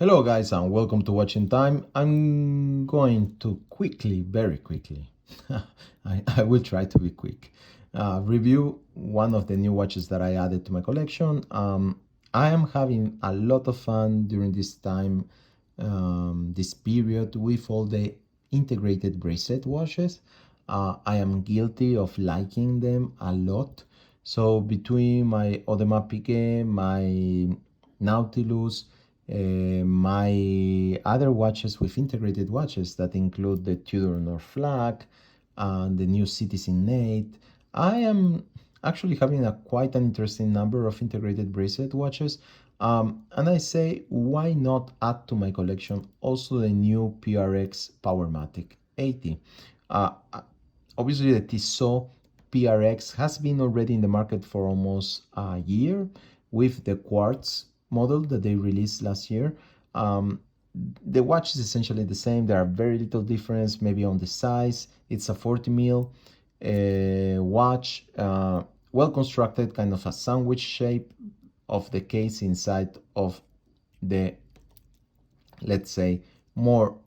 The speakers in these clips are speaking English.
Hello guys and welcome to Watching Time. I'm going to very quickly, I will try to be quick, review one of the new watches that I added to my collection. I am having a lot of fun during this time, this period with all the integrated bracelet watches. I am guilty of liking them a lot. So between my Audemars Piguet, my Nautilus, my other watches with integrated watches that include the Tudor North Flag and the new Citizen 8. I am actually having a quite an interesting number of integrated bracelet watches. And I say, why not add to my collection also the new PRX Powermatic 80? Obviously, the Tissot Prx has been already in the market for almost a year with the quartz model that they released last year. The watch is essentially the same. There are very little difference, maybe on the size. It's a 40 mil watch, well constructed, kind of a sandwich shape of the case inside of the, let's say, more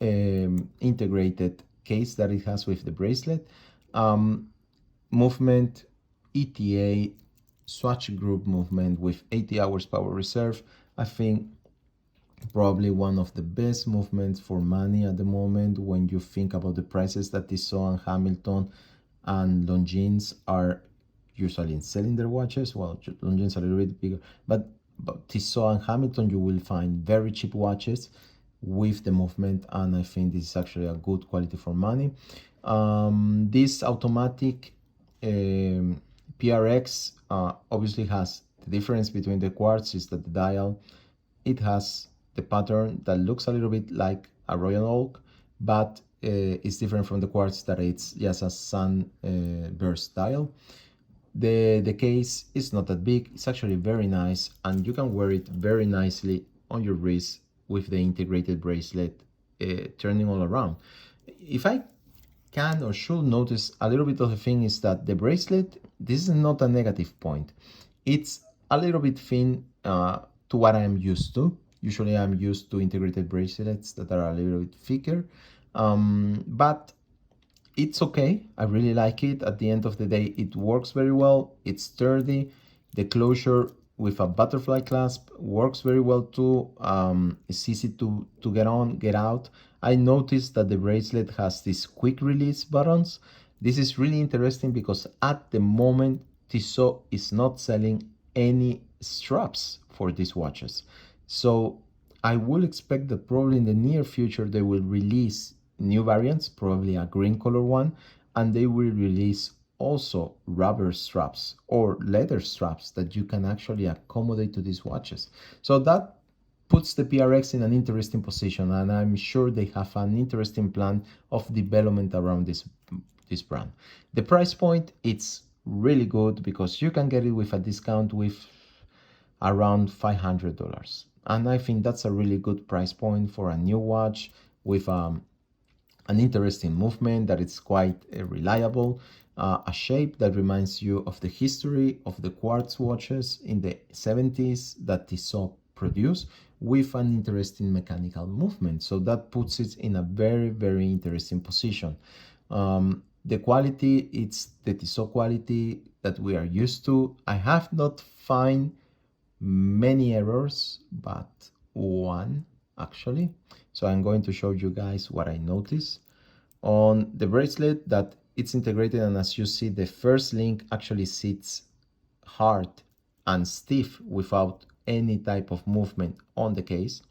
integrated case that it has with the bracelet. Movement, ETA, swatch group movement with 80 hours power reserve. I think probably one of the best movements for money at the moment when you think about the prices that Tissot and Hamilton and Longines are usually selling their watches. Well, Longines are a little bit bigger, but Tissot and Hamilton, you will find very cheap watches with the movement, and I think this is actually a good quality for money. This automatic PRX obviously has the difference between the quartz is that the dial, it has the pattern that looks a little bit like a royal oak, but it's different from the quartz that it's just a sunburst dial. The case is not that big. It's actually very nice, and you can wear it very nicely on your wrist with the integrated bracelet turning all around. If I can or should notice a little bit of the thing is that the bracelet, this is not a negative point. It's a little bit thin to what I am used to. Usually I'm used to integrated bracelets that are a little bit thicker, but it's okay. I really like it. At the end of the day, it works very well. It's sturdy. The closure with a butterfly clasp works very well too. It's easy to get on, get out. I noticed that the bracelet has these quick release buttons. This is really interesting because at the moment, Tissot is not selling any straps for these watches. So I will expect that probably in the near future, they will release new variants, probably a green color one, and they will release also rubber straps or leather straps that you can actually accommodate to these watches. So that puts the PRX in an interesting position, and I'm sure they have an interesting plan of development around this brand. The price point, it's really good because you can get it with a discount with around $500. And I think that's a really good price point for a new watch with an interesting movement that is quite reliable, a shape that reminds you of the history of the quartz watches in the 70s that Tissot produced, with an interesting mechanical movement. So that puts it in a very, very interesting position. The quality, it's the Tissot quality that we are used to. I have not found many errors, but one actually. So I'm going to show you guys what I noticed on the bracelet, that it's integrated, and as you see, the first link actually sits hard and stiff without any type of movement on the case.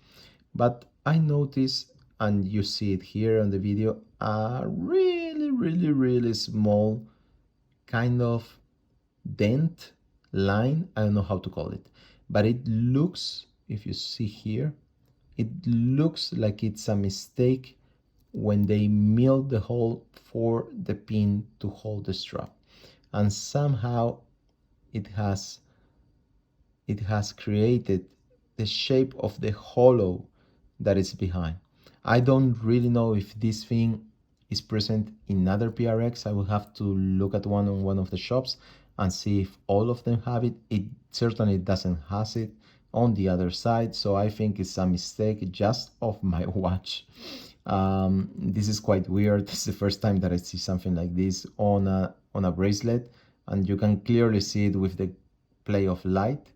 But I noticed, and you see it here on the video, a really small kind of dent line. I don't know how to call it, but it looks, if you see here, it looks like it's a mistake when they milled the hole for the pin to hold the strap, and somehow it has created the shape of the hollow that is behind. I don't really know if this thing is present in other PRX. I will have to look at one of the shops and see if all of them have it. It certainly doesn't has it on the other side. So I think it's a mistake just of my watch. This is quite weird. This is the first time that I see something like this on a bracelet, and you can clearly see it with the play of light.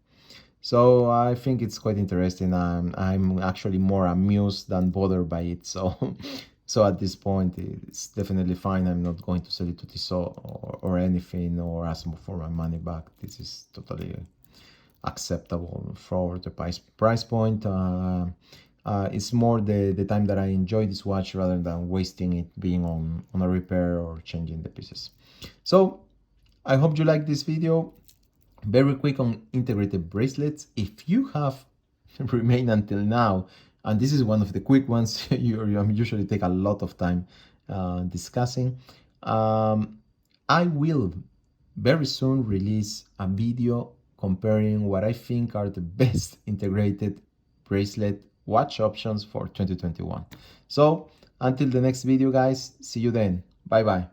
So I think it's quite interesting. I'm actually more amused than bothered by it. So, so at this point, it's definitely fine. I'm not going to sell it to Tissot or anything or ask for my money back. This is totally acceptable for the price point. It's more the time that I enjoy this watch rather than wasting it being on a repair or changing the pieces. So I hope you like this video. Very quick on integrated bracelets. If you have remained until now, and this is one of the quick ones, you usually take a lot of time discussing. I will very soon release a video comparing what I think are the best integrated bracelet watch options for 2021. So until the next video, guys, see you then. Bye bye.